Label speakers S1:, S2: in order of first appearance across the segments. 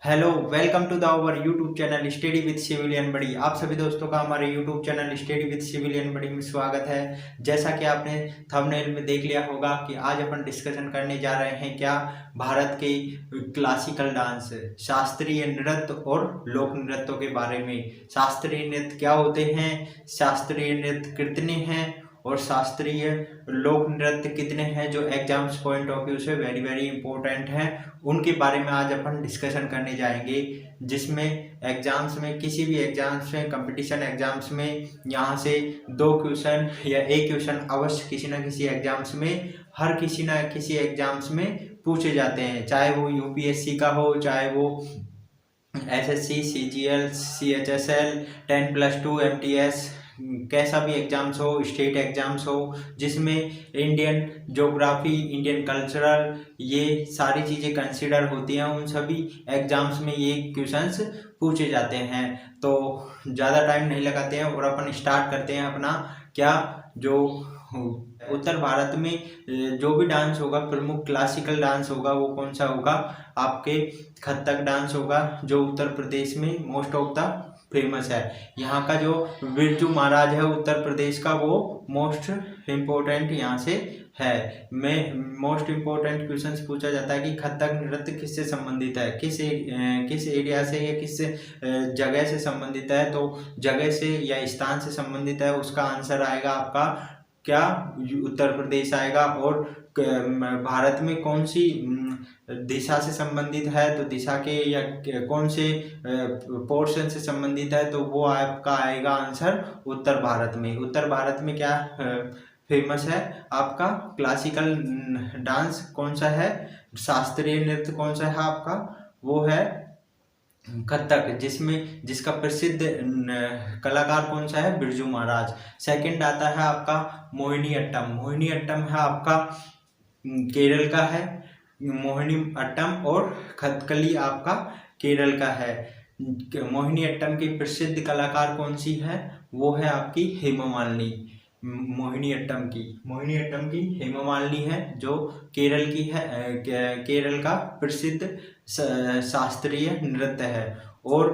S1: Hello, welcome to the our YouTube channel study with civilian बड़ी। आप सभी दोस्तों का हमारे YouTube channel study with civilian बड़ी में स्वागत है। जैसा कि आपने थंबनेल में देख लिया होगा कि आज अपन डिस्कशन करने जा रहे हैं क्या भारत के क्लासिकल डांस, शास्त्रीय नृत्य और लोक नृत्यों के बारे में। शास्त्रीय नृत्य क्या होते हैं, शास्त्रीय नृत्य कितने हैं और शास्त्रीय लोक नृत्य कितने हैं, जो एग्जाम्स पॉइंट ऑफ व्यू से वेरी वेरी इंपॉर्टेंट हैं, उनके बारे में आज अपन डिस्कशन करने जाएंगे। जिसमें एग्जाम्स में, किसी भी एग्जाम्स में, कंपटीशन एग्जाम्स में यहाँ से 2 क्वेश्चन या 1 क्वेश्चन अवश्य किसी ना किसी एग्जाम्स में, हर किसी ना किसी एग्जाम्स में पूछे जाते हैं। चाहे वो यूपीएससी का हो, चाहे वो एसएससी, सीजीएल, सीएचएसएल, 10+2, एमटीएस, कैसा भी एग्जाम्स हो, स्टेट एग्जाम्स हो, जिसमें इंडियन ज्योग्राफी, इंडियन कल्चरल, ये सारी चीज़ें कंसिडर होती हैं, उन सभी एग्जाम्स में ये क्वेश्चंस पूछे जाते हैं। तो ज़्यादा टाइम नहीं लगाते हैं और अपन स्टार्ट करते हैं अपना क्या जो उत्तर भारत में जो भी डांस होगा, प्रमुख क्लासिकल डांस होगा, वो कौन सा होगा? आपके कथक डांस होगा, जो उत्तर प्रदेश में मोस्ट ऑफ द फेमस है। यहाँ का जो बिरजू महाराज है उत्तर प्रदेश का, वो मोस्ट इम्पोर्टेंट यहाँ से है। में मोस्ट इम्पोर्टेंट क्वेश्चंस पूछा जाता है कि कथक नृत्य किससे संबंधित है, किस एरिया से या किस जगह से संबंधित है। तो जगह से या स्थान से संबंधित है, उसका आंसर आएगा आपका क्या? उत्तर प्रदेश आएगा। और भारत में कौन सी दिशा से संबंधित है, तो दिशा के या कौन से पोर्शन से संबंधित है, तो वो आपका आएगा आंसर उत्तर भारत में। उत्तर भारत में क्या फेमस है आपका? क्लासिकल डांस कौन सा है, शास्त्रीय नृत्य कौन सा है आपका? वो है कथक, जिसका प्रसिद्ध कलाकार कौन सा है? बिरजू महाराज। सेकंड आता है आपका मोहिनी अट्टम। मोहिनी अट्टम है आपका केरल का है। मोहिनी अट्टम और कथकली आपका केरल का है। मोहिनी अट्टम की प्रसिद्ध कलाकार कौन सी है? वो है आपकी हेमा मालिनी। मोहिनी अट्टम की हेमा मालिनी है, जो केरल की है, केरल का प्रसिद्ध शास्त्रीय नृत्य है। और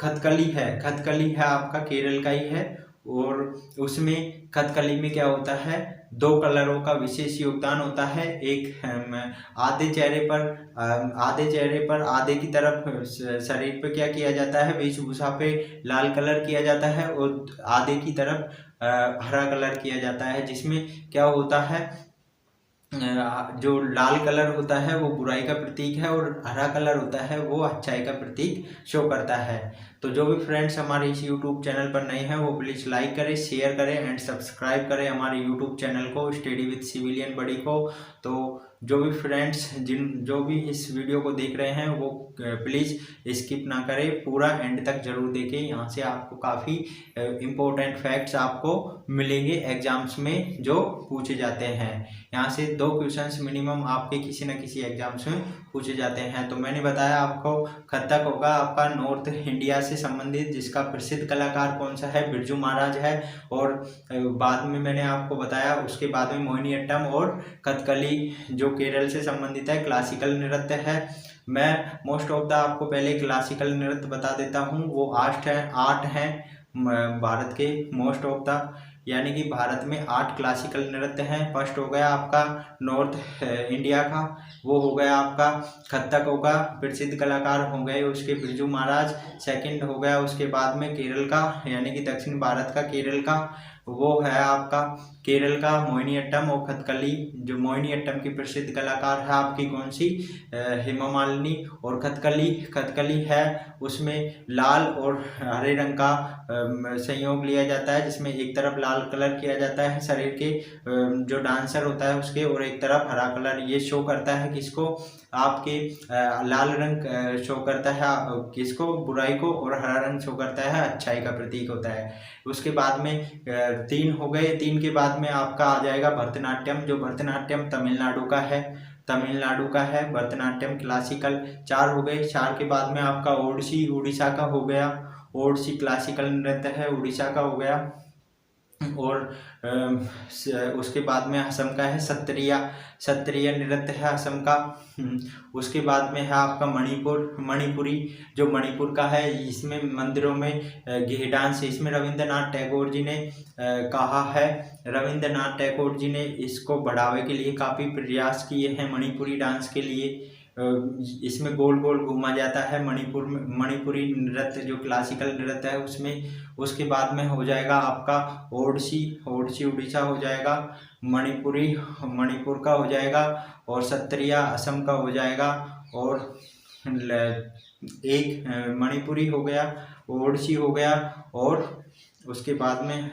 S1: कथकली है आपका केरल का ही है। और उसमें कथकली में क्या होता है? 2 कलरों का विशेष योगदान होता है। एक आधे चेहरे पर आधे की तरफ शरीर पे क्या किया जाता है? वेशभूषा पे लाल कलर किया जाता है और आधे की तरफ हरा कलर किया जाता है। जिसमें क्या होता है, जो लाल कलर होता है वो बुराई का प्रतीक है और हरा कलर होता है वो अच्छाई का प्रतीक शो करता है। तो जो भी फ्रेंड्स हमारे इस यूट्यूब चैनल पर नए हैं, वो प्लीज़ लाइक करें, शेयर करें एंड सब्सक्राइब करें हमारे यूट्यूब चैनल को, स्टडी विद सिविलियन बड़ी को। तो जो भी फ्रेंड्स जो भी इस वीडियो को देख रहे हैं, वो प्लीज़ स्किप ना करें, पूरा एंड तक जरूर देखें। यहाँ से आपको काफ़ी इम्पोर्टेंट फैक्ट्स आपको मिलेंगे एग्जाम्स में जो पूछे जाते हैं। यहाँ से 2 क्वेश्चंस मिनिमम आपके किसी न किसी एग्जाम्स में पूछे जाते हैं। तो मैंने बताया आपको कथक होगा आपका नॉर्थ इंडिया से संबंधित, जिसका प्रसिद्ध कलाकार कौन सा है? बिरजू महाराज है। और बाद में मैंने आपको बताया, उसके बाद में मोहिनी अट्टम और कथकली जो केरल से संबंधित है, क्लासिकल नृत्य है। मैं मोस्ट ऑफ द आपको पहले क्लासिकल नृत्य बता देता हूँ। वो 8 हैं भारत के मोस्ट ऑफ द, यानी कि भारत में 8 क्लासिकल नृत्य हैं। फर्स्ट हो गया आपका नॉर्थ इंडिया का, वो हो गया आपका कथक होगा, प्रसिद्ध कलाकार हो गए उसके बिरजू महाराज। सेकंड हो गया उसके बाद में केरल का, यानी कि दक्षिण भारत का केरल का, वो है आपका केरल का मोहिनी अट्टम। और कथकली, जो मोहिनी अट्टम की प्रसिद्ध कलाकार है आपकी कौन सी? हेमा मालिनी। और कथकली है, उसमें लाल और हरे रंग का संयोग लिया जाता है, जिसमें एक तरफ लाल कलर किया जाता है शरीर के जो डांसर होता है उसके, और एक तरफ हरा कलर। ये शो करता है किसको? आपके लाल रंग शो करता है किसको? बुराई को। और हरा रंग शो करता है अच्छाई का प्रतीक होता है। उसके बाद में 3 हो गए। 3 के बाद में आपका आ जाएगा भरतनाट्यम, जो भरतनाट्यम तमिलनाडु का है भरतनाट्यम क्लासिकल। 4 हो गए। 4 के बाद में आपका ओडिसी, उड़ीसा का हो गया। ओडिसी क्लासिकल नृत्य है, उड़ीसा का हो गया। और उसके बाद में असम का है सत्रिया नृत्य है असम का। उसके बाद में है आपका मणिपुरी जो मणिपुर का है, इसमें मंदिरों में ये डांस, इसमें रविंद्रनाथ टैगोर जी ने कहा है, रविंद्रनाथ टैगोर जी ने इसको बढ़ावे के लिए काफ़ी प्रयास किए हैं मणिपुरी डांस के लिए। इसमें गोल गोल घूमा जाता है मणिपुरी नृत्य जो क्लासिकल नृत्य है उसमें। उसके बाद में हो जाएगा आपका ओडिसी उड़ीसा हो जाएगा, मणिपुर का हो जाएगा, और सत्रिया असम का हो जाएगा, और एक मणिपुरी हो गया, ओडिसी हो गया, और उसके बाद में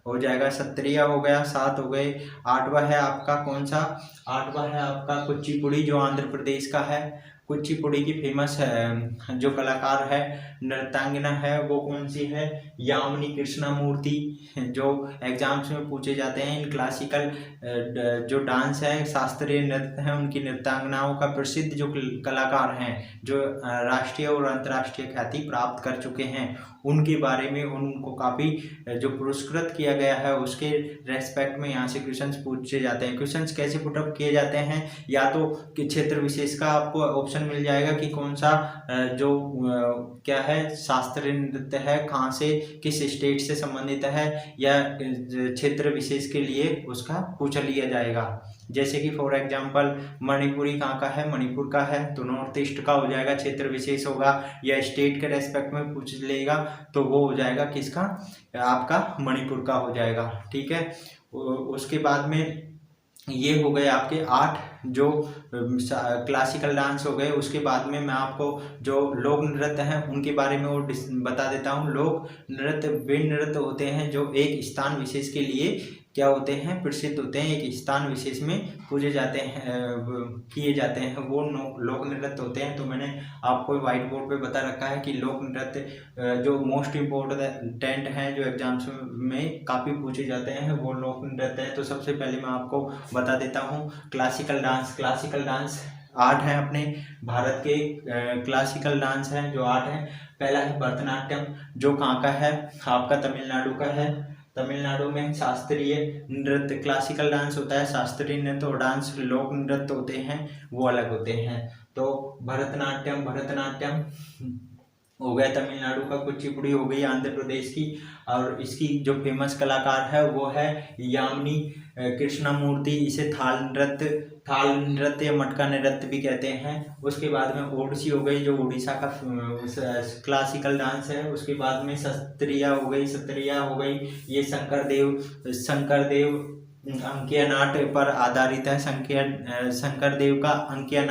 S1: हो जाएगा सत्रिया हो गया, 7 हो गए। 8वां है आपका कौन सा? 8वां है आपका कुचिपुड़ी जो आंध्र प्रदेश का है। कुचिपुड़ी की फेमस जो कलाकार है, नृत्यांगना है, वो कौन सी है? यामिनी कृष्णमूर्ति, जो एग्जाम्स में पूछे जाते हैं। इन क्लासिकल जो डांस है, शास्त्रीय नृत्य है, उनकी नृत्यांगनाओं का प्रसिद्ध जो कलाकार हैं, जो राष्ट्रीय और अंतर्राष्ट्रीय ख्याति प्राप्त कर चुके हैं, उनके बारे में उनको काफ़ी जो पुरस्कृत किया गया है उसके रेस्पेक्ट में यहाँ से क्वेश्चंस पूछे जाते हैं। क्वेश्चंस कैसे पुटअप किए जाते हैं? या तो कि क्षेत्र विशेष का आपको ऑप्शन मिल जाएगा कि कौन सा जो क्या है शास्त्रीय नृत्य है, कहाँ से, किस स्टेट से संबंधित है, या क्षेत्र विशेष के लिए उसका पूछ लिया जाएगा। जैसे कि फॉर एग्जांपल मणिपुरी कहाँ का है? मणिपुर का है, तो नॉर्थ ईस्ट का हो जाएगा, क्षेत्र विशेष होगा, या स्टेट के रेस्पेक्ट में पूछ लेगा तो वो हो जाएगा किसका? आपका मणिपुर का हो जाएगा। ठीक है, उसके बाद में ये हो गए आपके 8 जो क्लासिकल डांस हो गए। उसके बाद में मैं आपको जो लोक नृत्य हैं उनके बारे में और बता देता हूँ। लोक नृत्य वे नृत्य होते हैं जो एक स्थान विशेष के लिए क्या होते हैं? प्रसिद्ध होते हैं, एक स्थान विशेष में पूजे जाते हैं, किए जाते हैं, वो लोक नृत्य होते हैं। तो मैंने आपको व्हाइट बोर्ड पे बता रखा है कि लोक नृत्य जो मोस्ट इम्पोर्टेंट हैं, जो एग्जाम्स में काफ़ी पूछे जाते हैं, वो लोक नृत्य है। तो सबसे पहले मैं आपको बता देता हूँ क्लासिकल डांस 8 हैं अपने भारत के क्लासिकल डांस हैं जो 8 हैं। पहला है भरतनाट्यम, जो कहाँ का है? आपका तमिलनाडु का है। तमिलनाडु में शास्त्रीय नृत्य क्लासिकल डांस होता है, शास्त्रीय नृत्य और डांस लोक नृत्य होते हैं, वो अलग होते हैं। तो भरतनाट्यम हो गया तमिलनाडु का, कुचिपुड़ी हो गई आंध्र प्रदेश की, और इसकी जो फेमस कलाकार है वो है यामिनी कृष्णमूर्ति। इसे थाल नृत्य या मटका नृत्य भी कहते हैं। उसके बाद में ओडिसी हो गई जो उड़ीसा का क्लासिकल डांस है। उसके बाद में सत्रिया हो गई, ये शंकर देव अंकिया नाट्य पर आधारित है। शंकर देव का अंकिया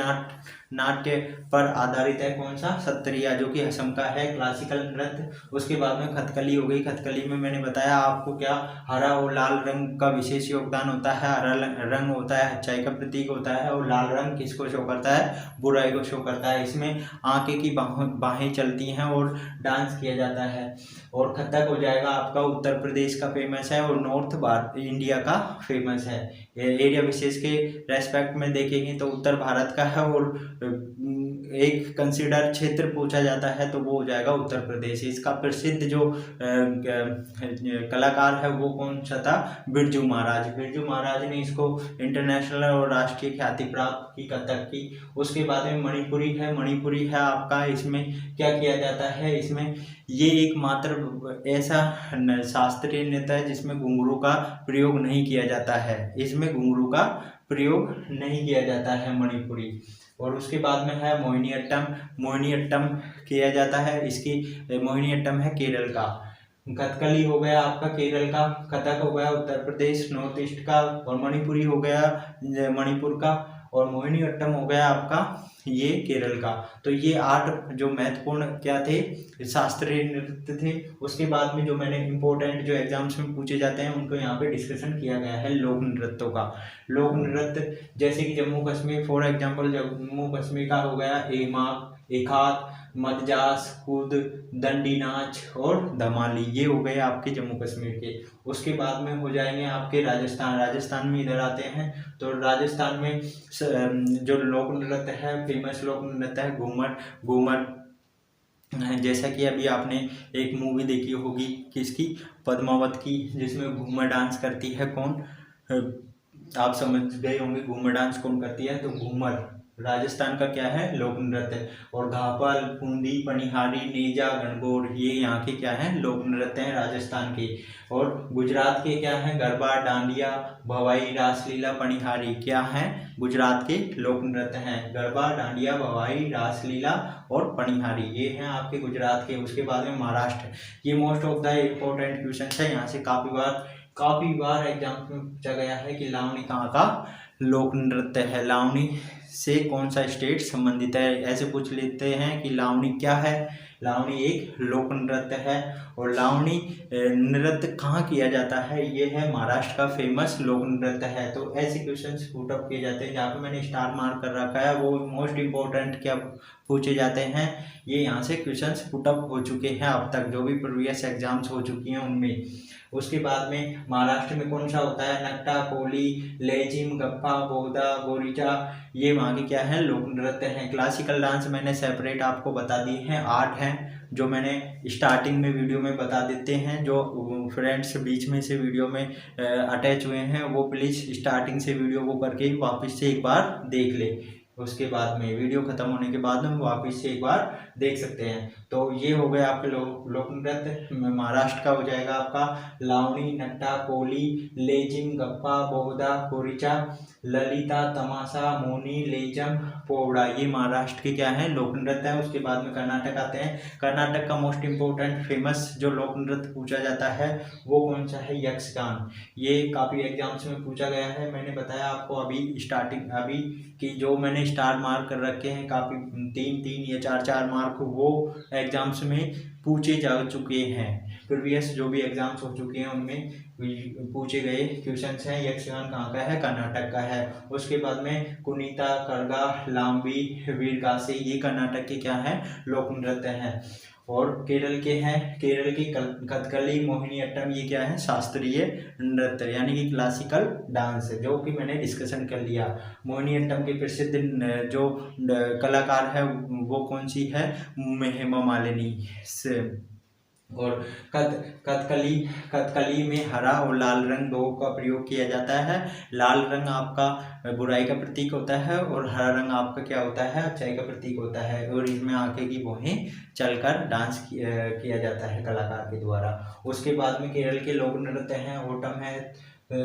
S1: नाट्य पर आधारित है कौन सा? सत्रिया, जो कि असम का है क्लासिकल नृत्य। उसके बाद में कथकली हो गई। कथकली में मैंने बताया आपको क्या, हरा और लाल रंग का विशेष योगदान होता है। हरा रंग होता है अच्छाई का प्रतीक होता है, और लाल रंग किसको शो करता है? बुराई को शो करता है। इसमें आंखें की बाहें चलती हैं और डांस किया जाता है। और कथक हो जाएगा आपका उत्तर प्रदेश का फेमस है, और नॉर्थ इंडिया का फेमस है। एरिया विशेष के रेस्पेक्ट में देखेंगे तो उत्तर भारत का है, और एक कंसिडर क्षेत्र पूछा जाता है तो वो हो जाएगा उत्तर प्रदेश। इसका प्रसिद्ध जो कलाकार है वो कौन सा था? बिरजू महाराज ने इसको इंटरनेशनल और राष्ट्रीय ख्याति प्राप्त की कथक की। उसके बाद में मणिपुरी है आपका। इसमें क्या किया जाता है? इसमें ये एकमात्र ऐसा शास्त्रीय नृत्य है जिसमें घुंघरू का प्रयोग नहीं किया जाता है। इसमें घुंघरू का प्रयोग नहीं किया जाता है मणिपुरी। और उसके बाद में है मोहिनीअट्टम किया जाता है। इसकी मोहिनीअट्टम है केरल का। कथकली हो गया आपका केरल का, कथक हो गया उत्तर प्रदेश नॉर्थ ईस्ट का, और मणिपुरी हो गया मणिपुर का, और मोहिनीअट्टम हो गया आपका ये केरल का। तो ये 8 जो महत्वपूर्ण क्या थे? शास्त्रीय नृत्य थे। उसके बाद में जो मैंने इम्पोर्टेंट जो एग्जाम्स में पूछे जाते हैं उनको यहाँ पे डिस्कशन किया गया है लोक नृत्यों का। लोक नृत्य जैसे कि जम्मू कश्मीर, फॉर एग्जाम्पल जम्मू कश्मीर का हो गया एकात, मदजास, कूद, दंडी नाच और धमाली, ये हो गए आपके जम्मू कश्मीर के। उसके बाद में हो जाएंगे आपके राजस्थान में इधर आते हैं। तो राजस्थान में जो लोक नृत्य है, फेमस लोक नृत्य है घूमर जैसा कि अभी आपने एक मूवी देखी होगी किसकी, पद्मावत की, जिसमें घूमर डांस करती है कौन, आप समझ गए होंगे घूमर डांस कौन करती है। तो घूमर राजस्थान का क्या है, लोक नृत्य है। और घापल, फूंदी, पनिहारी, नेजा, गणगौर, ये यहाँ के क्या है, लोक नृत्य हैं राजस्थान के। और गुजरात के क्या है, गरबा, डांडिया, भवाई, रासलीला, पनिहारी, क्या है, गुजरात के लोक नृत्य हैं। गरबा, डांडिया, भवाई, रासलीला और पनिहारी, ये हैं आपके गुजरात के। उसके बाद में महाराष्ट्र, ये most of the important question है, यहाँ से काफी बार एग्जाम में पूछा गया है कि लावणी कहाँ का लोक नृत्य है, लावणी से कौन सा स्टेट संबंधित है। ऐसे पूछ लेते हैं कि लावणी क्या है, लावणी एक लोक नृत्य है। और लावणी नृत्य कहाँ किया जाता है, ये है महाराष्ट्र का फेमस लोक नृत्य है। तो ऐसे क्वेश्चंस पुट अप किए जाते हैं, जहाँ पे मैंने स्टार मार्क कर रखा है वो मोस्ट इम्पोर्टेंट क्या पूछे जाते हैं, ये यहाँ से क्वेश्चंस पुट अप हो चुके हैं अब तक, जो भी प्रीवियस एग्जाम्स हो चुकी हैं उनमें। उसके बाद में महाराष्ट्र में कौन सा होता है, नट्टा, कोली, लेजिम, गप्पा, बोदा, गोरिचा, ये वहाँ के क्या है, लोक नृत्य हैं। क्लासिकल डांस मैंने सेपरेट आपको बता दी हैं, 8 हैं, जो मैंने स्टार्टिंग में वीडियो में बता देते हैं। जो फ्रेंड्स बीच में से वीडियो में अटैच हुए हैं वो प्लीज़ स्टार्टिंग से वीडियो को करके वापस से एक बार देख ले, उसके बाद में वीडियो खत्म होने के बाद में वापस से एक बार देख सकते हैं। तो ये हो गए आपके लोक नृत्य। महाराष्ट्र का हो जाएगा आपका लावणी, नट्टा, कोली, लेजिम, गप्पा, बोहदा, कोरिचा, ललिता, तमाशा, मोनी, लेजम, पोवड़ा, ये महाराष्ट्र के क्या है, लोक नृत्य है। उसके बाद में कर्नाटक आते हैं। कर्नाटक का मोस्ट इम्पोर्टेंट फेमस जो लोक नृत्य पूछा जाता है वो कौन सा है, यक्षगान। ये काफ़ी एग्जाम्स में पूछा गया है, मैंने बताया आपको अभी कि जो मैंने स्टार मार्क कर रखे हैं, काफ़ी 3 या 4 मार्क वो एग्जाम्स में पूछे जा चुके हैं। प्रीवियस जो भी एग्जाम्स हो चुके हैं उनमें पूछे गए क्वेश्चंस हैं। यक्षगान कहाँ का है, कर्नाटक का है। उसके बाद में कुनीता, करगा, लांबी, वीरगासे, ये कर्नाटक के क्या है, लोक नृत्य हैं। और केरल के हैं, केरल की कथकली, मोहिनीअट्टम, ये क्या है, शास्त्रीय नृत्य यानी कि क्लासिकल डांस है, जो कि मैंने डिस्कशन कर लिया। मोहिनीअट्टम की प्रसिद्ध जो कलाकार है वो कौन सी है, हेमा मालिनी से। और कथकली में हरा और लाल रंग दो का प्रयोग किया जाता है। लाल रंग आपका बुराई का प्रतीक होता है और हरा रंग आपका क्या होता है, अच्छाई का प्रतीक होता है। और इसमें आंखें की भौहें चलकर डांस किया जाता है कलाकार के द्वारा। उसके बाद में केरल के लोक नृत्य हैं, ओटम है,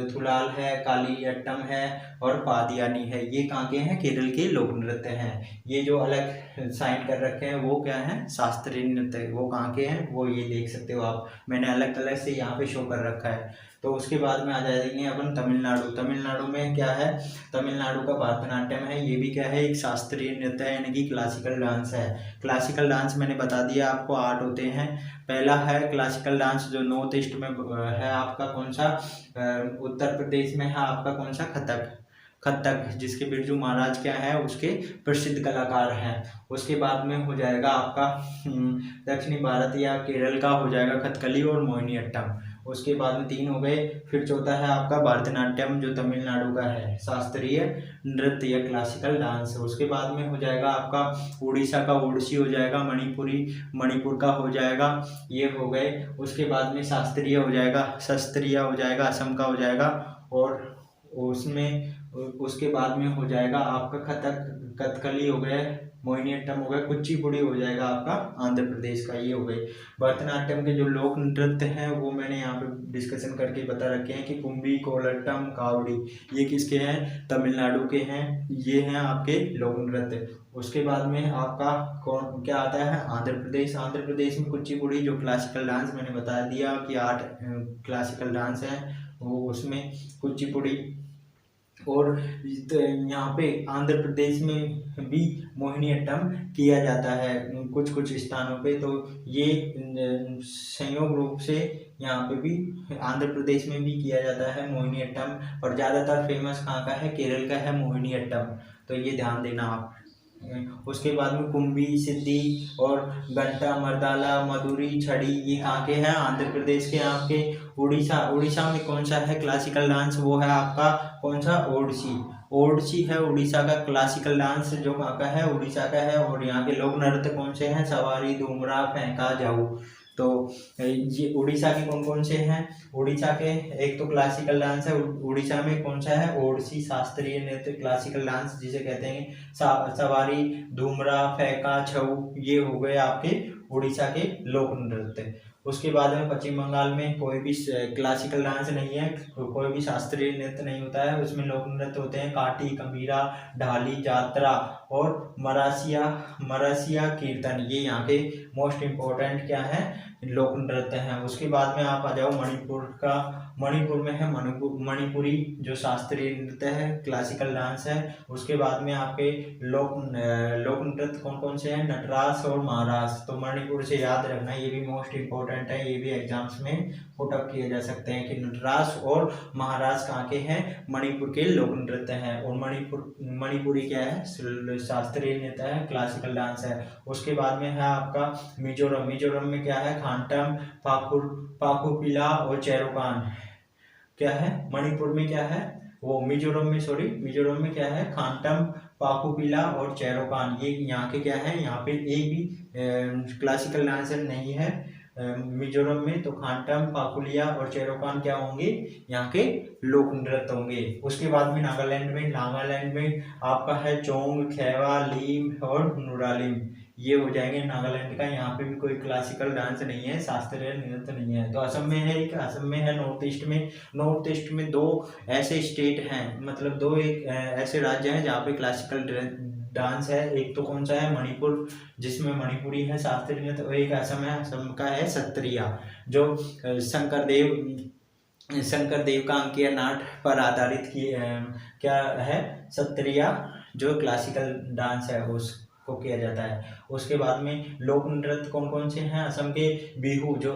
S1: थुलाल है, कालियट्टम है और पादियानी है, ये कहाँ के हैं, केरल के लोक नृत्य हैं। ये जो अलग साइन कर रखे हैं वो क्या है, शास्त्रीय नृत्य, वो कहाँ के हैं, वो ये देख सकते हो आप, मैंने अलग कलर से यहाँ पे शो कर रखा है। तो उसके बाद में आ जाएंगे अपन तमिलनाडु। तमिलनाडु में क्या है, तमिलनाडु का भरतनाट्यम है, ये भी क्या है, एक शास्त्रीय नृत्य है यानी कि क्लासिकल डांस है। क्लासिकल डांस मैंने बता दिया आपको 8 होते हैं। पहला है क्लासिकल डांस जो नॉर्थ ईस्ट में है आपका कौन सा, उत्तर प्रदेश में है आपका कौन सा, कथक, जिसके बिरजू महाराज क्या है उसके प्रसिद्ध कलाकार हैं। उसके बाद में हो जाएगा आपका दक्षिणी भारत या केरल का हो जाएगा कथकली और मोहिनीअट्टम। उसके बाद में 3 हो गए। फिर चौथा है आपका भरतनाट्यम जो तमिलनाडु का है, शास्त्रीय नृत्य या क्लासिकल डांस। उसके बाद में हो जाएगा आपका उड़ीसा का ओडिसी हो जाएगा, मणिपुर का हो जाएगा, ये हो गए। उसके बाद में शास्त्रीय हो जाएगा, असम का हो जाएगा। और उसके बाद में हो जाएगा आपका कथकली हो गया, मोहिनीअट्टम हो गया, कुचिपुड़ी हो जाएगा आपका आंध्र प्रदेश का, ये हो गई। भरतनाट्यम के जो लोक नृत्य हैं वो मैंने यहाँ पे डिस्कशन करके बता रखे हैं कि कुंभी, कोलट्टम, कावड़ी, ये किसके हैं, तमिलनाडु के हैं, ये हैं आपके लोक नृत्य। उसके बाद में आपका कौन क्या आता है, आंध्र प्रदेश में कुचिपुड़ी जो क्लासिकल डांस मैंने बता दिया कि 8 क्लासिकल डांस हैं, वो उसमें कुचिपुड़ी। और यहाँ पे आंध्र प्रदेश में भी मोहिनीअट्टम किया जाता है कुछ स्थानों पे। तो ये संयोग रूप से यहाँ पे भी आंध्र प्रदेश में भी किया जाता है मोहिनीअट्टम, और ज़्यादातर फेमस कहाँ का है, केरल का है मोहिनीअट्टम, तो ये ध्यान देना आप। उसके बाद में कुंभी, सिद्धि और घंटा, मर्दाला, मधुरी, छड़ी, ये कहाँ के हैं, आंध्र प्रदेश के। आपके उड़ीसा में कौन सा है क्लासिकल डांस, वो है आपका कौन सा, ओडिसी। ओडिसी है उड़ीसा का क्लासिकल डांस, जो कहाँ का है, उड़ीसा का है। और यहाँ के लोक नृत्य कौन से हैं, सवारी, धूमरा, फेंका, जाऊ। तो ये उड़ीसा के कौन कौन से हैं, उड़ीसा के एक तो क्लासिकल डांस है, उड़ीसा में कौन सा है, ओडिसी शास्त्रीय नृत्य क्लासिकल डांस जिसे कहते हैं, सवारी, धूमरा, फेंका, छऊ, ये हो गए आपके उड़ीसा के लोक नृत्य। उसके बाद में पश्चिम बंगाल में कोई भी क्लासिकल डांस नहीं है, कोई भी शास्त्रीय नृत्य नहीं होता है, उसमें लोक नृत्य होते हैं काटी, कमीरा, ढाली, जात्रा और मरासिया कीर्तन। ये यहाँ के मोस्ट इम्पोर्टेंट क्या है, लोक नृत्य हैं। उसके बाद में आप आ जाओ मणिपुर का, मणिपुर में है मणिपुरी जो शास्त्रीय नृत्य है, क्लासिकल डांस है। उसके बाद में आपके लोक नृत्य कौन कौन से हैं, नटराज और महाराज। तो मणिपुर से याद रखना, ये भी मोस्ट इम्पोर्टेंट है, ये भी एग्जाम्स में पुट अप किए जा सकते हैं कि नटराज और महाराज कहाँ के हैं, मणिपुर के लोक नृत्य हैं। और मणिपुरी क्या है, शास्त्रीय नृत्य है, क्लासिकल डांस है। उसके बाद में है आपका मिजोरम में क्या है, खांटम, पाकुपिला और चेरोकान। क्या है, मणिपुर में क्या है, वो मिजोरम में क्या है, खांटम, पाकुपिला और चेरोकान। ये यहाँ के क्या है, यहाँ पे एक भी क्लासिकल डांसर नहीं है मिजोरम में। तो खांटम, पाकुलिया और चेरोकान क्या होंगे, यहाँ के लोक नृत्य होंगे। उसके बाद में नागालैंड में आपका है चोंग, खेवा, लीम और नुरालिम, ये हो जाएंगे नागालैंड का। यहाँ पे भी कोई क्लासिकल डांस नहीं है, शास्त्रीय नृत्य नहीं है। तो असम में है नॉर्थ ईस्ट में दो ऐसे स्टेट हैं, मतलब दो एक ऐसे राज्य हैं जहाँ पे क्लासिकल डांस है। एक तो कौन सा है, मणिपुर, जिसमें मणिपुरी है शास्त्रीय नृत्य, और एक असम का है सत्रिया, जो शंकर देव का अंकीय नाट पर आधारित क्या है, सत्रिया, जो क्लासिकल डांस है उसको किया जाता है। उसके बाद में लोक नृत्य कौन कौन से हैं, असम के बिहू, जो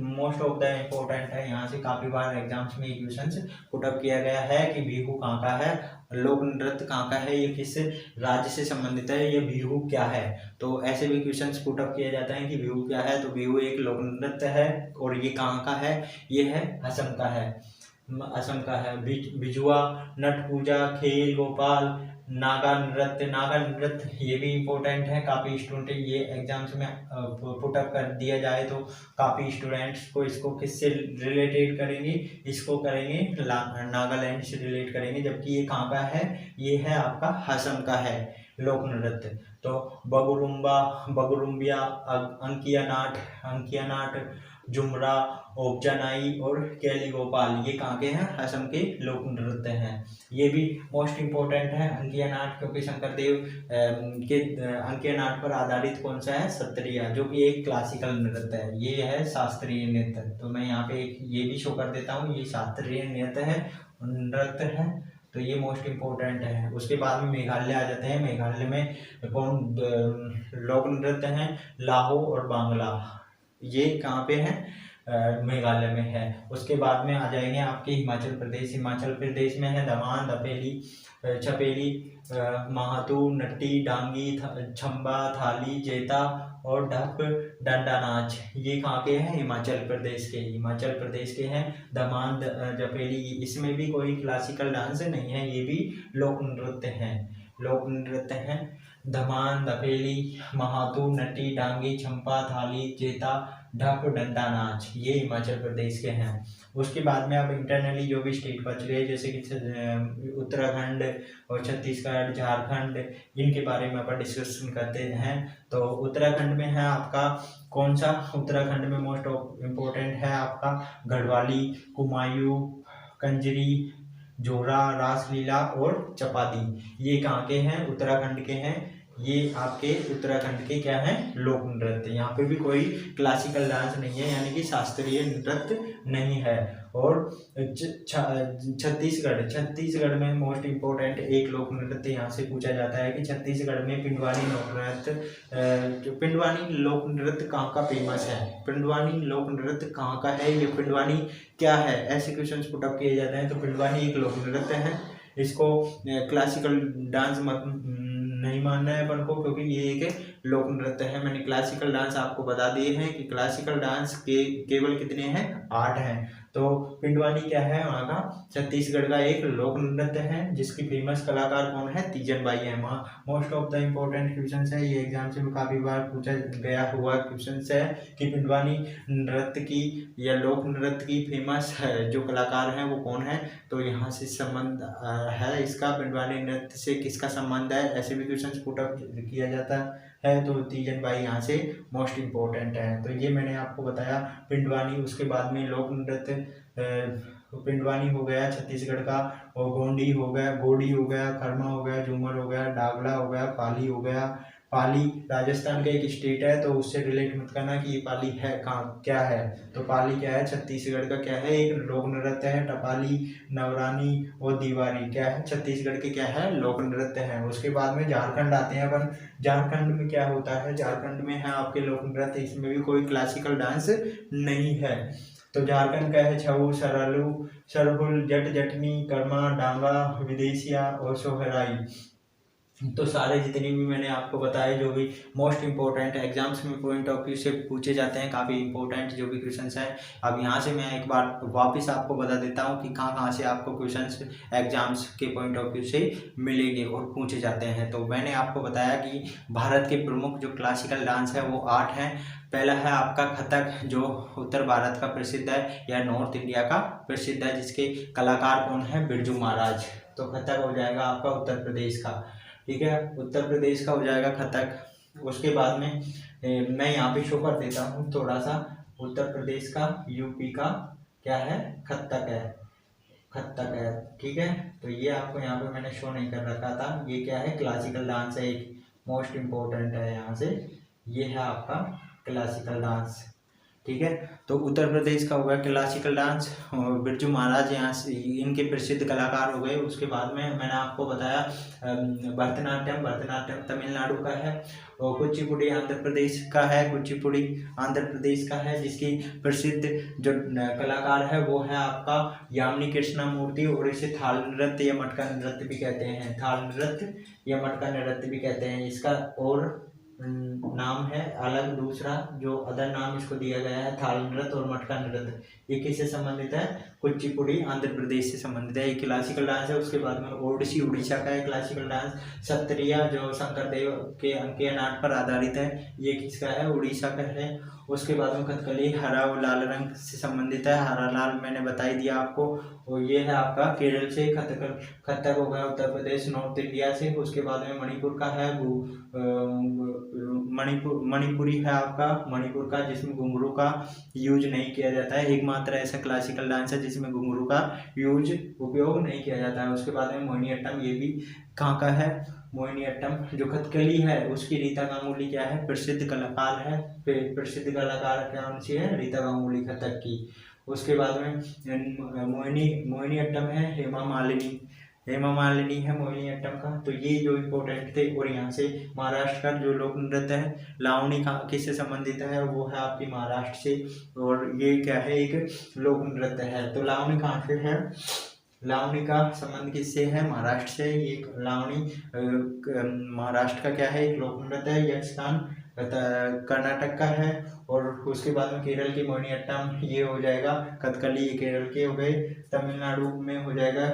S1: मोस्ट ऑफ द इम्पोर्टेंट है, यहाँ से काफी बार एग्जाम्स में क्वेश्चंस पुट अप किया गया है कि बिहू कहाँ का है, लोक नृत्य कहाँ का है, ये किस राज्य से संबंधित है, ये बिहू क्या है। तो ऐसे भी क्वेश्चंस पुट अप किया जाता है कि बिहू क्या है। तो बिहू एक लोक नृत्य है, और ये कहाँ का है, ये है असम का है। बिजुआ, नट पूजा, खेल गोपाल, नागा नृत्य ये भी इम्पोर्टेंट है, काफ़ी स्टूडेंट ये एग्जाम्स में पुट अप कर दिया जाए तो काफ़ी स्टूडेंट्स को इसको किससे रिलेटेड करेंगे, इसको करेंगे नागालैंड से रिलेट करेंगे। जबकि ये कहाँ का है, ये है आपका असम का है लोक नृत्य। तो बगुरुम्बिया, अंकिया नाट, जुमरा, ओपजनाई और कैली गोपाल, ये कहाँ के हैं, असम के लोक नृत्य हैं। ये भी मोस्ट इम्पोर्टेंट है अंकिया नाट, क्योंकि शंकर देव के अंकिया नाट पर आधारित कौन सा है, सत्रिया, जो कि एक क्लासिकल नृत्य है। ये है शास्त्रीय नृत्य। तो मैं यहाँ पे ये भी शो कर देता हूँ, ये शास्त्रीय नृत्य है। तो ये मोस्ट इम्पोर्टेंट है। उसके बाद में मेघालय आ जाते हैं। मेघालय में कौन लोक नृत्य हैं, लाहो और बांग्ला, ये कहाँ पे है, मेघालय में है। उसके बाद में आ जाएंगे आपके हिमाचल प्रदेश में है दमान, दपेली, छपेली, महातू, नट्टी, डांगी, छम्बा, थाली, जेता और ढप डंडा नाच, ये कहाँ के हैं, हिमाचल प्रदेश के हैं। दमान, जपेली, इसमें भी कोई क्लासिकल डांस नहीं है, ये भी लोक नृत्य हैं। धमान, दपेली, महातू, नट्टी, डांगी, छम्पा, थाली, जेता, ढप डंडा नाच, ये हिमाचल प्रदेश के हैं। उसके बाद में अब इंटरनली जो भी स्टेट बच गए, जैसे कि उत्तराखंड और छत्तीसगढ़, झारखंड, इनके बारे में अपन डिस्कशन करते हैं। तो उत्तराखंड में है आपका कौन सा, उत्तराखंड में मोस्ट इम्पोर्टेंट है आपका गढ़वाली, कुमायूं, कंजरी, जोरा, रासलीला और चपाती, ये कहाँ के हैं, उत्तराखंड के हैं। ये आपके उत्तराखंड के क्या हैं, लोक नृत्य। यहाँ पे भी कोई क्लासिकल डांस नहीं है, यानी कि शास्त्रीय नृत्य नहीं है। और छत्तीसगढ़ में मोस्ट इम्पोर्टेंट एक लोक नृत्य यहाँ से पूछा जाता है कि छत्तीसगढ़ में पिंडवानी लोक नृत्य कहाँ का फेमस है, पिंडवानी लोक नृत्य कहाँ का है, ये पिंडवानी क्या है, ऐसे क्वेश्चन पुट अप किए जाते हैं। तो पिंडवानी एक लोक नृत्य है, इसको क्लासिकल डांस नहीं मानना है अपन को, क्योंकि ये एक लोक नृत्य है। मैंने क्लासिकल डांस आपको बता दिए हैं कि क्लासिकल डांस के केवल कितने हैं, 8 हैं। तो पिंडवानी क्या है, वहाँ का छत्तीसगढ़ का एक लोक नृत्य है जिसकी फेमस कलाकार कौन है, तीजन बाई है। वहाँ most of the important question है, ये एग्जाम से काफी बार पूछा गया हुआ क्वेश्चन है कि पिंडवानी नृत्य की या लोक नृत्य की फेमस है जो कलाकार हैं वो कौन है। तो यहाँ से संबंध है इसका, पिंडवानी नृत्य से किसका संबंध है, ऐसे भी क्वेश्चन पुट अप किया जाता है। तो तीजन बाई यहाँ से मोस्ट इम्पोर्टेंट है। तो ये मैंने आपको बताया पिंडवानी। उसके बाद में लोक नृत्य पिंडवानी हो गया छत्तीसगढ़ का, और गोंडी हो गया, गोडी हो गया, खरमा हो गया, झूमर हो गया, डागला हो गया, पाली हो गया। पाली राजस्थान का एक स्टेट है, तो उससे रिलेट मत करना कि ये पाली है कहाँ क्या है। तो पाली क्या है, छत्तीसगढ़ का क्या है, एक लोक नृत्य है। टपाली, नवरानी और दीवारी क्या है, छत्तीसगढ़ के क्या है, लोक नृत्य है। उसके बाद में झारखंड आते हैं अपन। झारखंड में क्या होता है, झारखंड में है आपके लोक नृत्य, इसमें भी कोई क्लासिकल डांस नहीं है। तो झारखंड का है छऊ, सरलू, सरहुल, जट जटनी, कर्मा, डांगा, विदेशिया और सोहराई। तो सारे जितने भी मैंने आपको बताए जो भी मोस्ट इंपॉर्टेंट एग्जाम्स में पॉइंट ऑफ व्यू से पूछे जाते हैं, काफ़ी इंपॉर्टेंट जो भी क्वेश्चंस हैं। अब यहाँ से मैं एक बार वापस आपको बता देता हूँ कि कहाँ से आपको क्वेश्चंस एग्जाम्स के पॉइंट ऑफ व्यू से मिलेंगे और पूछे जाते हैं। तो मैंने आपको बताया कि भारत के प्रमुख जो क्लासिकल डांस है वो 8 हैं। पहला है आपका कथक, जो उत्तर भारत का प्रसिद्ध है या नॉर्थ इंडिया का प्रसिद्ध है, जिसके कलाकार कौन है, बिरजू महाराज। तो कथक हो जाएगा आपका उत्तर प्रदेश का, ठीक है, उत्तर प्रदेश का हो जाएगा कथक। उसके बाद में मैं यहाँ पे शो कर देता हूँ थोड़ा सा, उत्तर प्रदेश का, यूपी का क्या है, कथक है, कथक है, ठीक है। तो ये आपको यहाँ पे मैंने शो नहीं कर रखा था, ये क्या है, क्लासिकल डांस है, एक मोस्ट इम्पोर्टेंट है यहाँ से, ये है आपका क्लासिकल डांस, ठीक है। तो उत्तर प्रदेश का होगा क्लासिकल डांस, और बिरजू महाराज यहाँ से इनके प्रसिद्ध कलाकार हो गए। उसके बाद में मैंने आपको बताया भरतनाट्यम, भरतनाट्यम तमिलनाडु का है, और कुचिपुड़ी आंध्र प्रदेश का है, कुचिपुड़ी आंध्र प्रदेश का है, जिसकी प्रसिद्ध जो कलाकार है वो है आपका यामिनी कृष्णमूर्ति, और इसे थाल नृत्य या मटका नृत्य भी कहते हैं, थाल नृत्य या मटका नृत्य भी कहते हैं। इसका और नाम है अलग, दूसरा जो अदर नाम इसको दिया गया है थाल नृत्य और मटका नृत्य। ये किससे संबंधित है, कुचिपुड़ी आंध्र प्रदेश से संबंधित है, ये क्लासिकल डांस है। उसके बाद में ओडिसी उड़ीसा का है क्लासिकल डांस। सत्रिया जो शंकर देव के अंकीय नाट पर आधारित है, ये किसका है, उड़ीसा का है। उसके बाद में कथकली हरा और लाल रंग से संबंधित है, हरा लाल मैंने बता ही दिया आपको। और ये है आपका केरल से, कथक हो गया उत्तर प्रदेश नॉर्थ इंडिया से। उसके बाद में मणिपुर का है, मणिपुरी है आपका, मणिपुर का, जिसमें घुंघरू का यूज नहीं किया जाता है, एकमात्र ऐसा क्लासिकल डांस है जिसमें घुंघरू का उपयोग नहीं किया जाता है। उसके बाद में मोहिनीअट्टम, ये भी कहाँ का है, मोहिनीअट्टम जो कथकली है उसकी रीता गांगुली क्या है, प्रसिद्ध कलाकार है, प्रसिद्ध कलाकार कौन सी है, रीता गांगुली कथक की। उसके बाद में मोहिनीअट्टम है हेमा मालिनी, हेमा मालिनी है मोहिनीअट्टम का। तो ये जो इम्पोर्टेंट थे। और यहाँ से महाराष्ट्र का जो लोक नृत्य है लावणी का किससे संबंधित है, वो है आपकी महाराष्ट्र से, और ये क्या है, एक लोक नृत्य है। तो लावणी कहाँ से है, लावणी का संबंध किससे है, महाराष्ट्र से। ये लावणी महाराष्ट्र का क्या है, एक लोक नृत्य है। यक्षगान कर्नाटक का है। और उसके बाद में केरल की मोहिनीअट्टम, ये हो जाएगा कथकली, ये केरल के हो गए। तमिलनाडु में हो जाएगा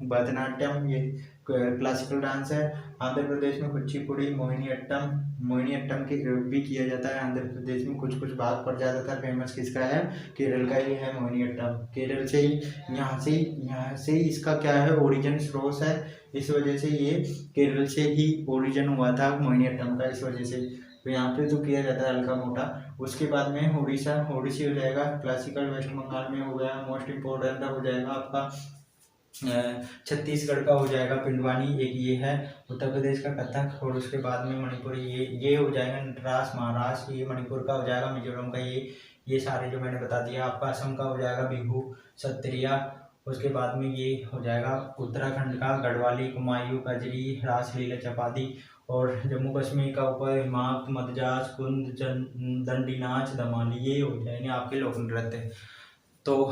S1: भरतनाट्यम, ये क्लासिकल डांस है। आंध्र प्रदेश में कुचिपुड़ी, मोहिनीअट्टम के भी किया जाता है आंध्र प्रदेश में, कुछ कुछ भाग पर ज़्यादातर फेमस किसका है, केरल का ही है मोहिनीअट्टम। केरल से ही यहाँ से इसका क्या है, ओरिजिन सोर्स है, इस वजह से ये केरल से ही ओरिजिन हुआ था मोहिनीअट्टम का, इस वजह से। तो यहाँ पे तो किया जाता है हल्का मोटा। उसके बाद में ओडिसी हो जाएगा, क्लासिकल वेस्ट बंगाल में हो गया, मोस्ट इम्पोर्टेंट हो जाएगा आपका छत्तीसगढ़ का हो जाएगा पिंडवानी, एक ये है। उत्तर प्रदेश का कथक, और उसके बाद में मणिपुरी, ये हो जाएगा नटराज महाराष्ट्र, ये मणिपुर का हो जाएगा। मिजोरम का ये सारे जो मैंने बता दिया आपका। असम का हो जाएगा बिहू, सत्रिया। उसके बाद में ये हो जाएगा उत्तराखंड का गढ़वाली, कुमायूं, कजरी, रासलीला, चपाती। और जम्मू कश्मीर का ऊपर हिमाक, मदजाज, कुंद, दंडी नाच, धमाली, ये हो जाएंगे आपके लोक नृत्य। तो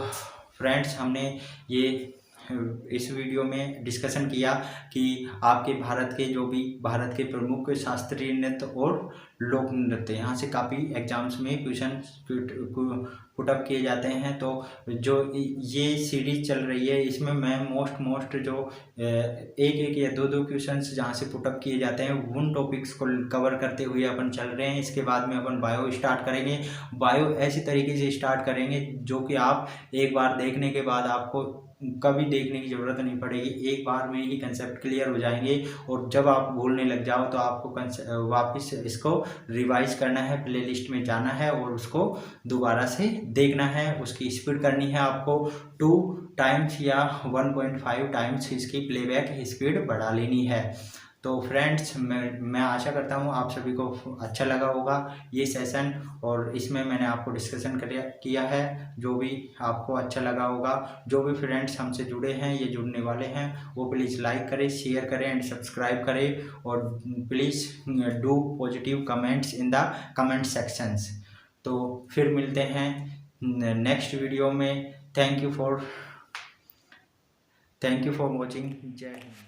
S1: फ्रेंड्स, हमने ये इस वीडियो में डिस्कशन किया कि आपके भारत के जो भी भारत के प्रमुख शास्त्रीय नृत्य और लोक नृत्य, यहाँ से काफ़ी एग्जाम्स में क्वेश्चन पुटअप किए जाते हैं। तो जो ये सीरीज चल रही है इसमें मैं मोस्ट जो एक या दो क्वेश्चंस जहाँ से पुटअप किए जाते हैं उन टॉपिक्स को कवर करते हुए अपन चल रहे हैं। इसके बाद में अपन बायो स्टार्ट करेंगे। बायो ऐसी तरीके से स्टार्ट करेंगे जो कि आप एक बार देखने के बाद आपको कभी देखने की ज़रूरत नहीं पड़ेगी, एक बार में ही कंसेप्ट क्लियर हो जाएंगे। और जब आप भूलने लग जाओ तो आपको वापस इसको रिवाइज करना है, प्लेलिस्ट में जाना है और उसको दोबारा से देखना है। उसकी स्पीड करनी है आपको 2 टाइम्स या 1.5 टाइम्स इसकी प्लेबैक स्पीड बढ़ा लेनी है। तो फ्रेंड्स मैं आशा करता हूँ आप सभी को अच्छा लगा होगा ये सेशन, और इसमें मैंने आपको डिस्कशन किया है। जो भी आपको अच्छा लगा होगा, जो भी फ्रेंड्स हमसे जुड़े हैं, ये जुड़ने वाले हैं, वो प्लीज़ लाइक करें, शेयर करें एंड सब्सक्राइब करें। और please do positive comments in the comment sections. तो फिर मिलते हैं नेक्स्ट वीडियो में। Thank you for watching. जय हिंद।